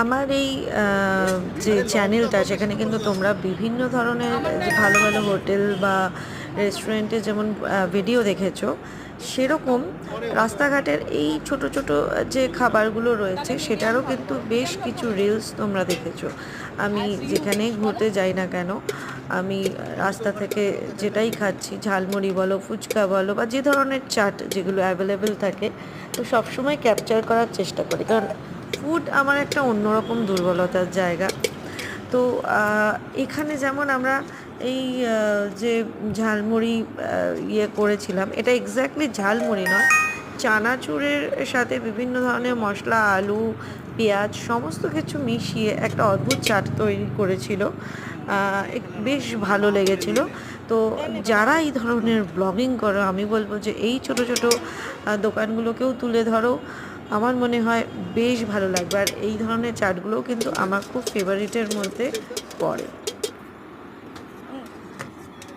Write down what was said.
আমার এই যে চ্যানেলটা সেখানে কিন্তু তোমরা বিভিন্ন ধরনের যে ভালো ভালো হোটেল বা রেস্টুরেন্টে যেমন ভিডিও দেখেছো, সেরকম রাস্তাঘাটের এই ছোট ছোট যে খাবারগুলো রয়েছে সেটারও কিন্তু বেশ কিছু রিলস তোমরা দেখেছো। আমি যেখানেই ঘুরতে যাই না কেন, আমি রাস্তা থেকে যেটাই খাচ্ছি, ঝালমুড়ি বলো, ফুচকা বলো, বা যে ধরনের চাট যেগুলো অ্যাভেলেবেল থাকে, তো সবসময় ক্যাপচার করার চেষ্টা করি, কারণ ফুড আমার একটা অন্যরকম দুর্বলতার জায়গা। তো এখানে যেমন আমরা এই যে ঝালমুড়ি করেছিলাম, এটা এক্স্যাক্টলি ঝালমুড়ি নয়, চানাচুরের সাথে বিভিন্ন ধরনের মশলা, আলু, পেঁয়াজ সমস্ত কিছু মিশিয়ে একটা অদ্ভুত চাট তৈরি করেছিল। বেশ ভালো লেগেছিল। তো যারা এই ধরনের ব্লগিং করো, আমি বলবো যে এই ছোট ছোট দোকানগুলোকেও তুলে ধরো। আমার মনে হয় বেশ ভালো লাগবে, আর এই ধরনের চাটগুলোও কিন্তু আমার খুব ফেভারিটের মধ্যে পড়ে।